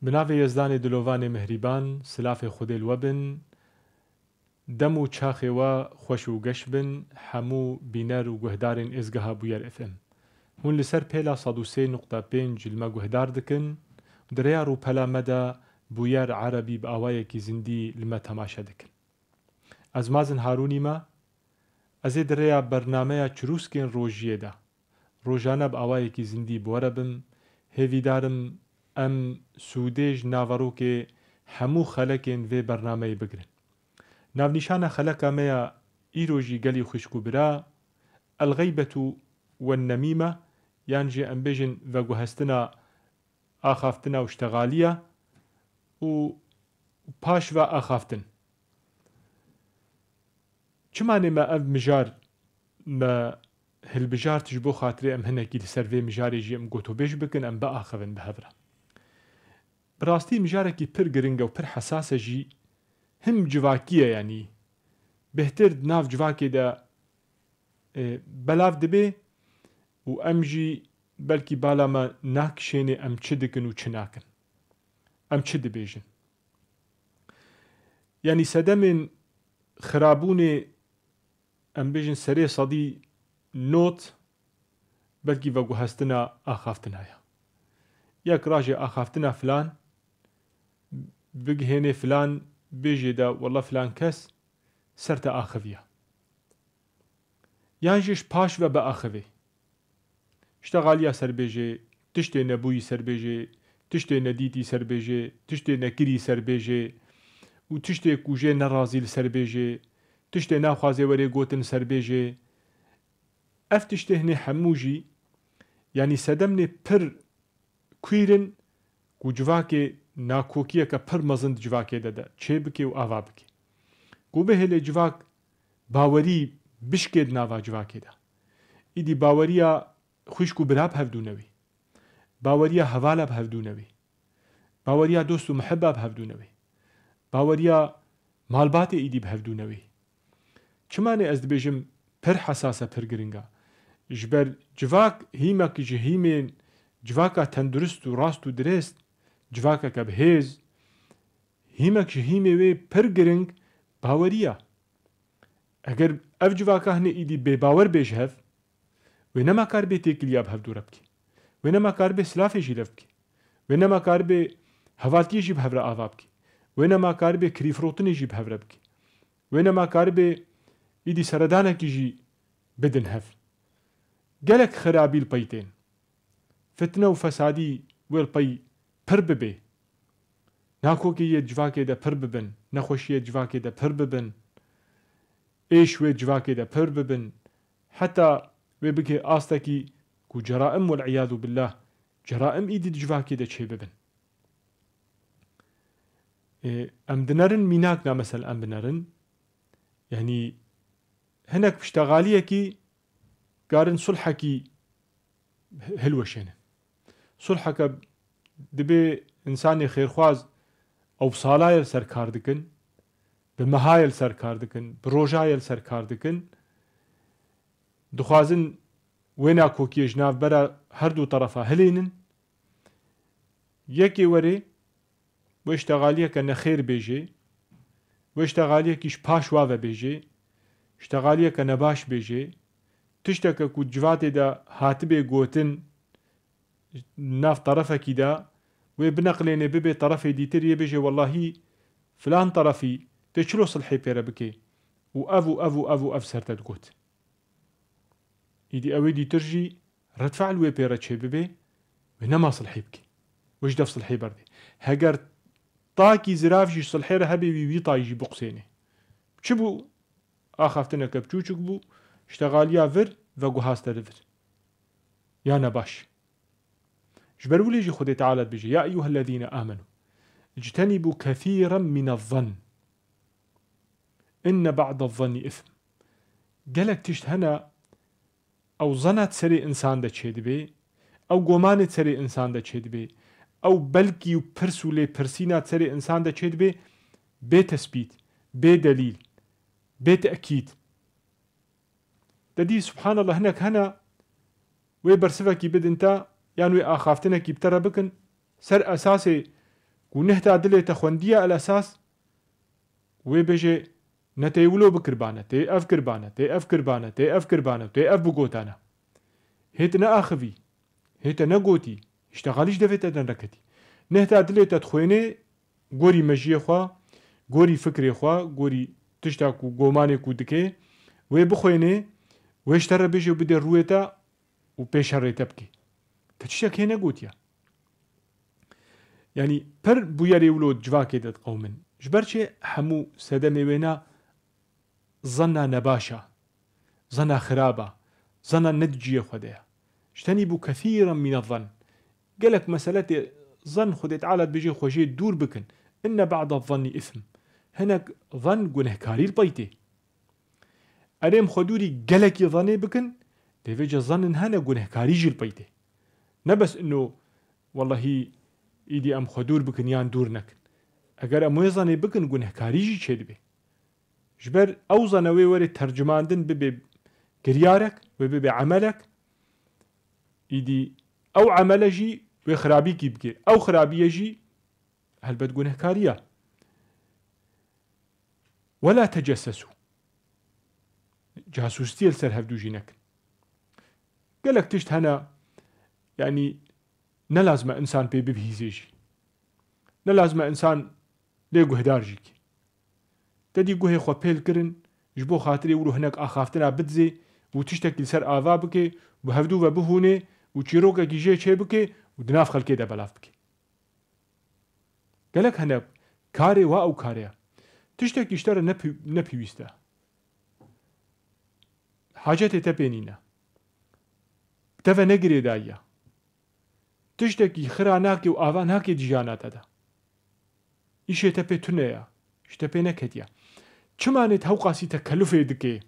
بناوی یزدان دلوان مهریبان سلاف خودل وبن دم و چاخی و خوش و گش بن همو بینر و گهدارین ازگها بویر اف ام هون لسر پیلا 103.5 جلمه گهدار دکن دریا رو پلا مدا بویر عربی با آوائه کی زندی لما تماشا دکن از مازن هارونی ما از دریا برنامه چروسکین روژیه دا روژانه با آوائه کی زندی بوره بم هیوی دارم ام سودیج ناورو که همو خلقین و برنامه بگرن ناونیشان خلقا میا ایروجی گلی خوشکو برا الغیبتو والنمیمه یعنی ام بجن و گوهستنا آخافتنا واشتغالية و باش و آخافتن چمانه ما اف مجار ما هالبجار تجبو خاطري ام هنكي لسروي مجاري جي ام قوتو بيش بكن ام بآخذن بهفرا براستي مجاركي پر گرنگا و پر حساسة جي هم جواكية يعني بهتر ناف جواكي دا بلاف دبي و ام جي بلكي بالا ما ناكشيني ام چه دكن و چه ناكن ام چه دبيجن يعني سدمن خرابوني ام بيجن سري صدي نوت بلكي وگو هستنا آخافتنا ياك راجي آخافتنا فلان بگهيني فلان بيجي دا والله فلان كس سرت آخفيا يانجيش باش و بآخفي اشتغاليا سر بيجي تشتي نبوي سر بيجي تشتي نديتي سر بيجي تشتي نكري سر بيجي و تشتي كوجي نرازيل سر بيجي تشتي ناخوازي وري قوتن سر بيجي اف تشتي هني حموجي يعني سدمني پر كويرن كو جواكي ناكوكيه كا پر مزند جواكي دادا چه بكي و آوا بكي كو بهلي جواك باوري بشكد ناوا جواكي دا ايدي باوريا خوشكو براب هفدونوي باوريا هوالا بهفدونوي باوريا دوستو محبة بهفدونوي باوريا مالباتي ايدي بهفدونوي چماني از دبيجم پر حساسة پر گرنگا جبر جواك هيمك جهيمين جواكا تندرست و راست و درست جواكا كبهيز هيمك جهيمي وي پر گرنگ باوريا اگر اف جواكا هني ايدي بباور بيش هف وينما كار بي تيكليا بهفدو ربكي وينما كار بي سلافي جي لفكي وينما كار بي هوالتي جي بهفرا آوابكي وينما كار بي كريفروتني جي بهفرا بكي وينما كار بي ايدي سردانا كي جي بدن هف قالك خرابي البيتين فتنة وفسادي والبي پر ببي ناكوكي يجواكي دا پر ببن نخوشي يجواكي دا پر ببن ايش ويجواكي دا پر ببن حتى ويبكي آستكي كو جرائم والعياذ بالله جرائم ايدي جواكي دا چه ببن ام دنرن ميناكنا مثلا ام بنرن يعني هناك بشتغالية كي قارن صلحكي هلوشين صلحك دبي انساني خيرخواز او بصالايل سر كاردكن بمهايل سر كاردكن بروجايل سر كاردكن دخوازن وينا كوكي جناف برا هردو طرفا هلينن يكي وري واشتغاليه كان خير بيجي واشتغاليه كيش باش واوا بيجي اشتغاليه كان باش بيجي تشتكى كو جواتي دا هاتبي قوتن ناف طرفك دا وبنقلين ببي طرفي ديتر يبيجي والله فلان طرفي تشلو صلحي بيرا بكي وافو اف سرتا تقوت ايدي اوي دي ترجي رد فعل وي بيرا تشي ببي وينما صلحي بكي وش دف صلحي بردي هاگر طاكي زراف جي صلحي رهبي وي طايجي بقسيني چبو آخافتنا كبچوچك بو اشتغاليا فر وگو هاستر فر يا نباش جبروا ليجي خدي تعالى بيجي يا أيها الذين آمنوا اجتنبوا كثيرا من الظن إن بعض الظن إثم قالك تشت هنا أو ظنت سري إنسان دا تشيد بي أو قومانت سري إنسان دا تشيد بي أو بلكي وبرسو لي برسينات سري إنسان دا تشيد بي بتثبيت بدليل بتأكيد ددي سبحان الله هنا ويبرسفك بدنتا يعني آخافتنا كي بترى بكن سر أساسي و نهتا دلێتە خوندیە ئەلەساس وێ بێژێ نەتەیولۆ بکربانە تێ ئەف کربانە تێ ئەف کربانە تێ ئەف کربانە تێ ئەف بگۆتانە هێت نەئاخەوی هێتە نەگۆتی شتەغالیش دەبێتە دەنرەکەتی نهتا دلێتە خوێنێ گۆری مەژیە خوا گۆری فکرێ خوا گۆری تشتاک و گۆمانێک و دکێ وێ بخوێنێ وێشتەرە بێژێ و بدێ ڕوێتە و پێشەڕێتە بکێ کە تشتێک هێ نەگوتیە يعني پر بوياري ولود جواكي داد قومن جبرشي حمو سدمي وينا ظنا نباشا ظنا خرابة ظنا ندجية خديها اجتنبوا كثيرا من الظن قالك مسألة ظن خديت على بيجي خوشي دور بكن إن بعض الظن إثم هناك ظن قنهكاري البيتي أريم خدوري قالك ظني بكن ديفيجا ظن هنا قنهكاري جي البيتي نبس إنه والله إيدي أم خدور بكن يان دور نكن أجر أم يظني بكن قنهكاري جي چه دبي جبر أو ظنوي وري ترجماندن ببي قريارك وببي عملك إيدي أو عمل جي وخرابي كي بكي أو خرابي يجي هل بتقونه كاريا ولا تجسسوا جاسوستي لسر هفدو جينك قالك تشت هنا يعني نلازم إنسان بي ببهيزيجي نلازم إنسان ليقو هدارجيك تدي قوهي خوا بيل كرن جبو خاطري ولو هناك آخافتنا بدزي وتشتكي لسر آذا بكي وهفدو وبهوني وچيروكا كي جي بكي ودناف خلقي دا بلاف بكي قالك هنا كاري واو كاريا تشتكي اشترى نبي ويستا حاجتي تبينينا تفا نقري دايا تشتكي خراناكي وآفاناكي ديجانات دا إيشي تبي تنيا إيش تبي نكتيا چمانت هوقاسي تكلفي دكي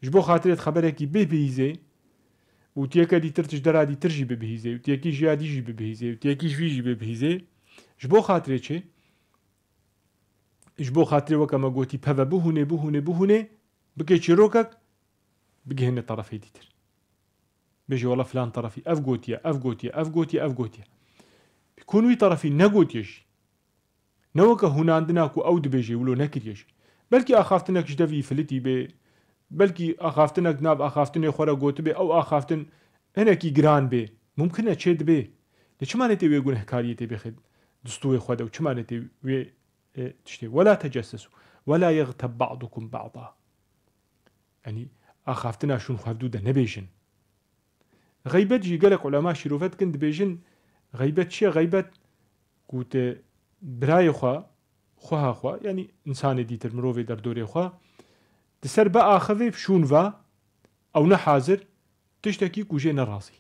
جبو خاطرت خبركي ببهيزي وتيكا دي ترتش درا دي ترجي ببهيزي وتيكي جيا دي جي ببهيزي وتيكي جويجي ببهيزي جبو خاطري چه جبو خاطري وكما قوتي بهذا بهوني بكي چيروكك بكي هن طرفي ديتر بيجي والله فلان طرفي أفقوتيا بيكونوا طرفي نقوتيش نوكا هنا عندناكو أود بيجي ولو نكريش بلكي أخافتنك جدفي فلتي بي بلكي أخافتنك ناب أخافتني خورا قوت بي أو أخافتن هناكي جران بي ممكن أتشد بي ليش ما نتي ويقول حكايتي بيخد دستوي خدا وش ما نتي وي تشتي ولا تجسسوا ولا يغتب بعضكم بعضا يعني أخافتنا شون خافدودا نبيجن غيبت جي قالك علماء شروفات كنت بيجن غيبت شي غيبت قوت براي خوها خوا يعني إنسان ديتر مروفي در دوري خوا تسر بقى خذي شون فا أو نحاضر تشتكي كوجي نراسي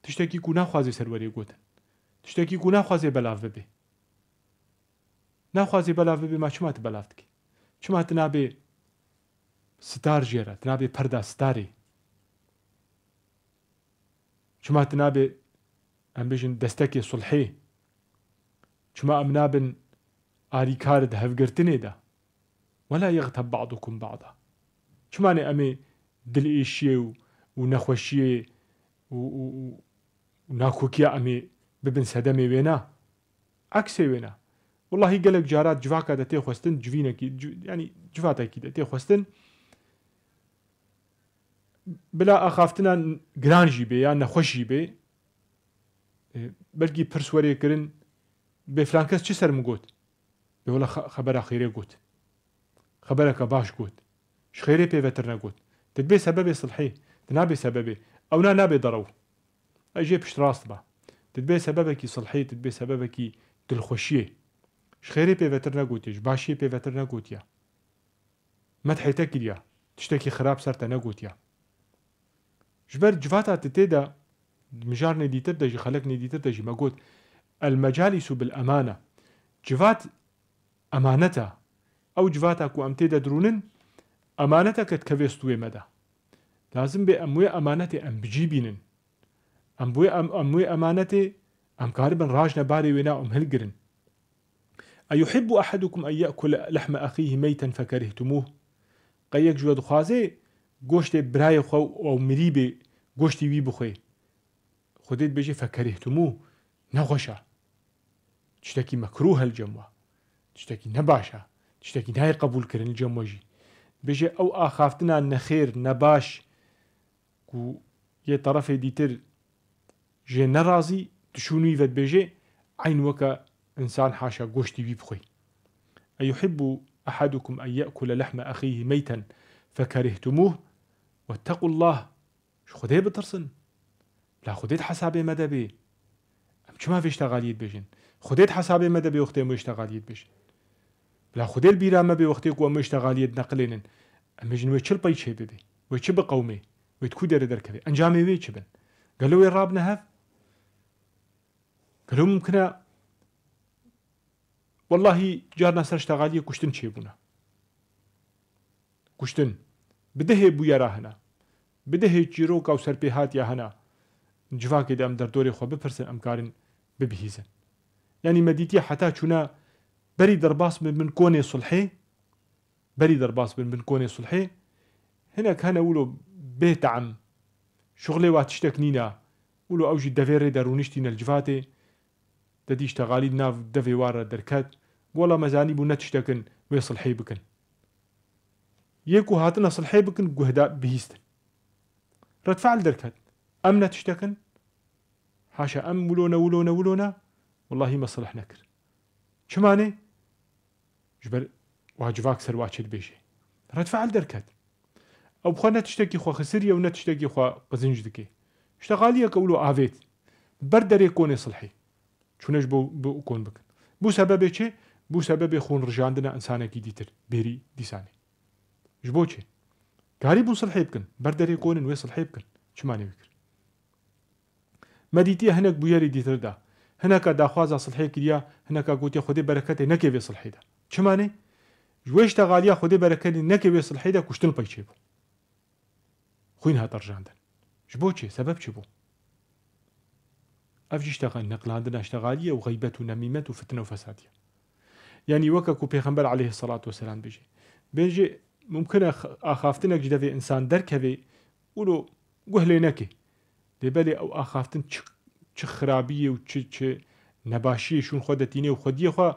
تشتكي كو ناخوازي سروري قوتن تشتكي كو ناخوازي بلاف ببي ناخوازي بلاف ببي ما چما تبلافتكي چما تنابي ستار جيرا تنابي پردا ستاري چما تنابي ام بيجن دستكي صلحي چما ام نابن آريكار ده هفگرتني ده ولا يغتب بعضكم بعضا چما امي دل ايشيه ونخوشيه وناكوكيا امي ببن سدمي وينا عكسي وينا والله قالك جارات جواكا ده تي خوستن جوينكي يعني جواتاكي ده تي خوستن بلا أخافتنا جرانجي بي يعني نخوشي بي بلكي برسوري كرن بفلانكس چه سر مگوت بيقول خبر خيري قوت خبرك باش قوت ش خيري بيفترنا قوت تدبي سببي صلحي تنابي سببي او نابي ضرو اجي بش راس با تدبي سببك صلحي تدبي سببك دلخوشيه ش خيري بيفترنا قوت ش باشي بيفترنا قوت يا مدحيتك يا تشتكي خراب صرت نقوت يا جبر جفاتا تتيدا مجار نديتر دجي خلق نديتر دجي ما قلت المجالس بالأمانة جفات أمانتها أو جفاتك وأمتيدا درونن أمانتك تكفيستوي مدى لازم بأموي أمانتي أم بجيبينن أموي أمانتي أم كاربا راجنا باري ونا أم هلقرن أيحب أحدكم أن يأكل لحم أخيه ميتا فكرهتموه قيك جواد خوازي گوشت برای خو او مریبه گوشتی وی بخوی خودت بجی فکرهتمو نخوشه تشتكي مكروه الجموة تشتكي نباشا تشتكي نهاي قبول كرن الجموجي بيجي أو آخافتنا نخير نباش كو يه طرف ديتر جي نرازي تشوني فد بيجي عين وكا إنسان حاشا قوشتي بيبخي أيحب أحدكم أن يأكل لحم أخيه ميتا فكرهتموه واتقوا الله شو خدي بترسن لا خديت حسابي مدى بي أم ما في اشتغاليت بيجن خديت حسابي مدى بي وقتي مو اشتغاليت بيجن لا خدي البيرا ما بي وقتي كو مو اشتغاليت نقلين أم جن ويتشل باي شي بي ويتشب قومي ويتكو در كذي أنجامي ويتشبن قالوا وين رابنا هذا قالوا ممكن والله جارنا سر اشتغالية كشتن شيبونا كشتن بده بو يرا هنا بده جيروك أو سربيهات يا هنا جواك دام در دوري خو بپرسن أمكارن ببهيزن يعني مديتي حتى شنا بري درباس من كوني صلحي بري درباس من كوني صلحي هنا كان أولو بيت عم شغلي واتشتكنينا أولو أوجي دفيري درونشتينا الجفاتي تدي اشتغالي ناف دفي وارا دركات ولا مزاني بو نتشتكن ويصلحي بكن يكو هاتنا صلحي بكن قهدا بهيستن رد فعل دركات أم نتشتكن حاشا أم ولونا والله ما صلح نكر شماني جبر واجفاك سرواتش البيشي رد فعل دركات أو بخوا نتشتكي خوا خسرية ونتشتكي خوا قزنج دكي اشتغالية كولو آفيت بردري كوني صلحي شونش بو كون بكن بو سبب چه بو سبب خون رجاندنا انسانكي ديتر بيري ديساني جبو چه كاري بو صلحي بكن بردري كونن وي صلحي بكن شماني بكر مديتي هناك بو يري ديتر دا هناك داخوازا صلحي كريا هناك قوتي خدي بركتي نكي بي صلحي دا شماني جويش تغاليا خدي بركتي نكي بي صلحي دا كشتن باي چه بو خوين هات رجاندن جبو چه سبب چه بو أفجي اشتغل نقل عندنا اشتغالية وغيبة ونميمة وفتنة وفسادية يعني وكاكو بيغمبر عليه الصلاة والسلام بيجي ممكن أخافتنا جدا في إنسان دركبي ولو قهلينكي دبالي أو أخافتن چه خرابية وچه نباشية شون خودتيني وخودية خوا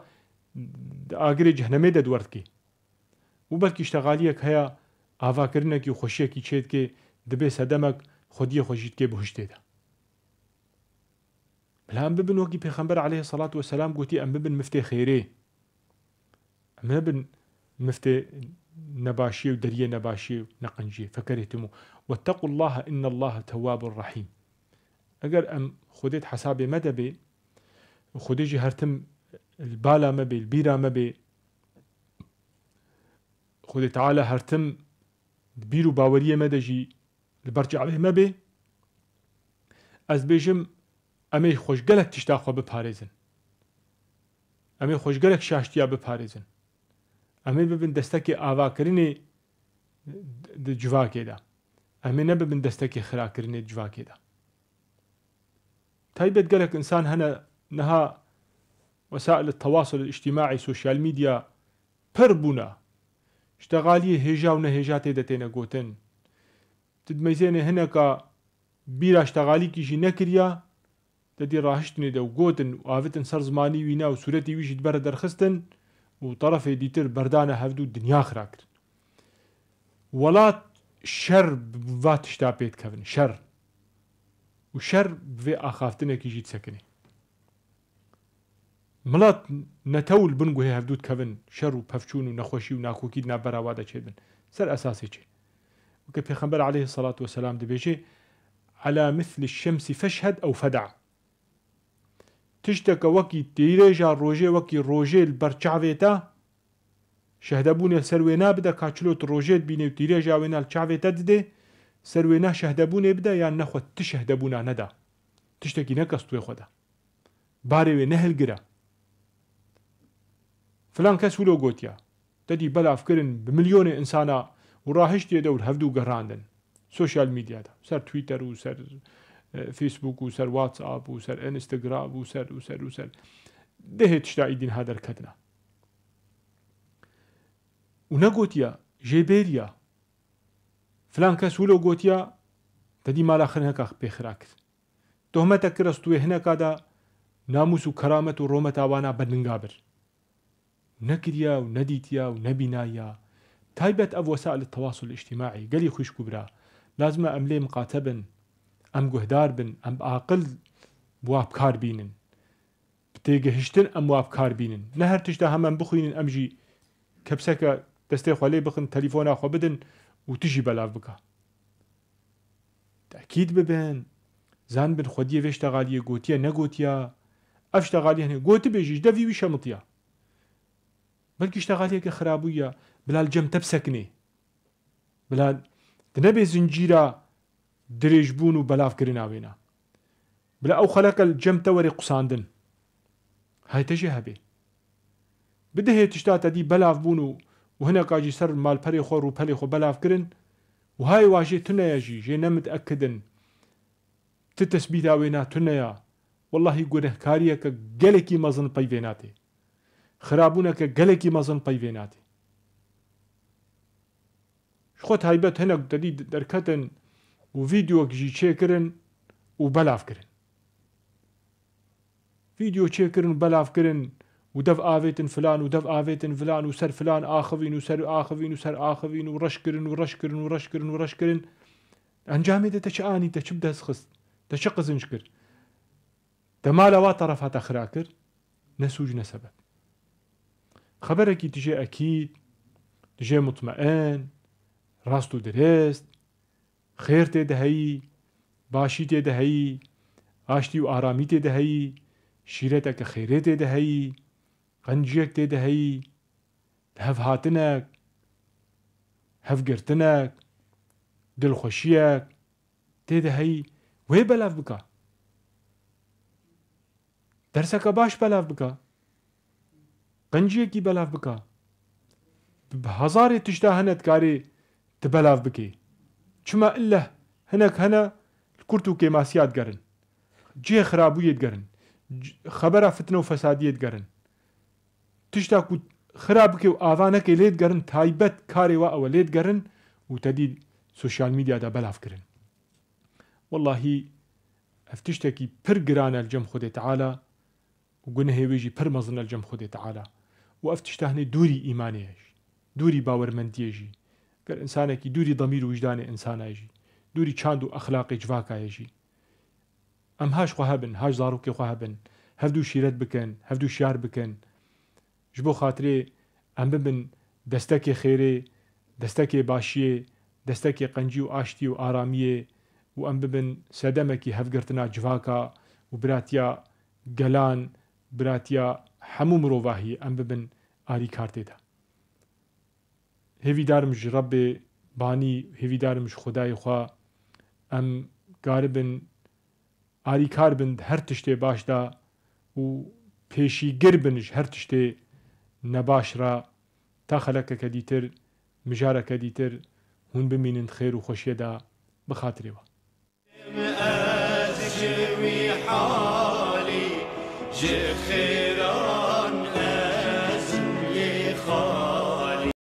آقري جهنمي دا دوردكي وبالكي اشتغاليك هيا آفاكرنكي وخوشيكي چيدكي دبي سدمك خودية خوشيدكي بهشتي دا بلا أم ببن وكي بيغمبر عليه الصلاة والسلام قوتي أم ببن مفتي خيري أم ببن مفتي نباشي ودريه نباشي ونقنجي فكرهتمو واتقوا الله إن الله تواب رحيم أقر أم خديت حسابي مدبي وخديجي هرتم البالا مبي البيرا مبي خدي تعالى هرتم بيرو باوريه مدجي البرجع به مبي از بيجم أمي خوشگلك تشتاخوا بپاريزن أمي خوشگلك شاشتيا بپاريزن أمي ببن دستكي آواكريني جواكي دا أمي نببن دستكي خراكريني جواكي دا تايبت قالك إنسان هنا نها وسائل التواصل الاجتماعي سوشيال ميديا بربونا اشتغاليه هجا ونهجاتي دتينا قوتن تدميزيني هناك بيرا اشتغالي كيشي نكريا تدي راهشتني دو قوتن وآفتن سر زماني وينا وسورتي ويش دبر درخستن وطرفي ديتر بردانة هفدو الدنيا خراكر ولا شر بفات اشتابيت كفن شر وشر بفي آخافتنا كيجي تسكني ملات نتول بنقو هي هفدود كفن شر وبفشون ونخوشي وناكوكيد نابرا وادا چيبن سر أساسي چي وكي پیغمبر عليه الصلاة والسلام دي بيجي على مثل الشمس فاشهد أو فدع تشتك وكي تيريجا روجي وكي روجي البرچاويتا شهدبون سروينا بدا كاچلوت روجيت بيني تيريجا وينا الچاويتا دي سروينا شهدبون بدا يعني نخو تشهدبونا ندا تشتكي نكستوي خدا باري نهل قرا فلان كاس ولو قوتيا تدي بلا افكرن بمليون انسانا وراهشت يدور هفدو قراندن سوشيال ميديا دا سر تويتر وسر فيسبوك وسر واتساب وسر انستغرام وسر ده تشتايدين هذا الكدنا ونقوتيا جيبيريا فلان كاس ولو قوتيا تدي مال اخر هكا بيخراك تهمتك رستوي هنا كادا ناموس و کەرامەت و ڕۆمەتاوانە بەرننگابر نەکریا و نەدیتیا و نەبینایە تایبەت ئەو وەسائل التەواصل الاجتماعی گەلی خوشک و برا لازمە ئەم لێ مقاتەبن ئەم گوهدار بن ئەم عاقل بوا بکار بینن بتێگەهشتن ئەم وا بکار بینن نە هەر تشتا هەمان بخوێنن ئەمژی کەپسەکە دەستەی خوا لێ بخن تەلیفۆنا خۆ بدن و تژی بەلاو بکە تەکید ببن زان بن خودیە وێ شتەغالیە گوتیە نەگوتیە ئەف شتەغالی هەنێ گوتە بێژیش دەڤی وی شەمتیە بەلکی شتەغالیەکە خرابوویە بلال جەمتە بسەکنێ بلال دنەبێ زنجیرە درێژبوون و بەلافکردناوێنە بلا ئەو خەلەکە جەمتە وەرێ قوساندن هایتەژێ هەبێ بدەهێ تشتاتە دی بەلاف بوون و هەنە کاجی سەر مالپەرێ خۆ و پەلێ خۆ بەلافکردن و های واژێ تونەیەژی ژێ نەمت ئەکردن تتەسبیداوێنا تونەیە واللهی گونەهکاریەکە گەلێکی مەزن پەیوێناتێ خرابوونەکە گەلێکی مەزن پەیوێناتێ خۆ تایبەت هەنێک دەدی دەرکەتن و ڤیدیۆکژی چێکردن و بەلافکردن ڤیدیۆ چێکردن و بەلافکردن و دەف ئاوێتن فلان و دەف ئاوێتن فلان و سەر فلان ئاخەوین و سەر ئاخەوین و سەر ئاخەوین و ڕەشکردن و ڕەشکردن و ڕەشکردن و ڕەشکردن ئەنجامێ دەتە چ ئانی دەچ دەست خست دەچ قزنج کرد دەمالەوا تەرەف هاتە خرا کرد نەسووج نەسەبەت خەبەرێکی دژێ ئەکید دژێ مطمئن ڕاست و درێست خێر تێدەهەیی باشی تێدەهەیی ئاشتی و ئارامی تێدەهەیی شیرەتەکە خێرێ تێدەهەیی قەنجیەک تێدەهەیی هەف هاتنەک هەفگرتنەک دڵخۆشیەک تێدەهەیی وێ بەلاف بکە دەرسەکە باش بەلاف بکە قەنجیەکی بەلاف بکە هەزارێ تشتا هەنەت کارێ تبەلاف بکەی چما ئلە هەنەک هەنە کورت و کێماسیات گەرن جێ خرابوویت گەرن خەبەرە فتنە و فەسادیت گەرن تشتا کو خراب بکەی و ئاوانەکەی لێت گەرن تایبەت کارێوە ئەوە لێت گەرن و تەدی سوشیال میدیادا بەلافکردن واللهی ئەف تشتێکی پر گرانە الجەم خودێ تعالی و گونەهێوێژی پر مەزنە الجەم خودێ تعالی و ئەف تشتە هەنێ دووری ئیمانێژ دووری باوەرمەندیێژی گەر ئینسانێکی دووری دەمیر و وجدانی ئینسانایژی دووری چاند و ئەخلاقی جوواکایەژی ئەم هاش خوا هەبن هاش زاڕووکێ خوا هەبن هەردوو شیرەت بکەن هەردوو شیار بکەن ji bo xatirê em bibin destekê xêrê destekê başiyê destekê qencî û aştî û aramiyê û em bibin sedemekî hevgirtina civaka û biratiya gelan biratiya hemû mirovahiyê em bibin alîkar tê de hêvîdarim ji Rebbê banî hêvîdarim ji Xwedayê xwe em garibin alîkar bin her tiştê baş da û pêşîgir bin ji her tiştê nebaş ra ta xelekeke dîtir mijareke dîtir hûn bimînin xêr û xweşiyê da bi xatirê we. ji xêra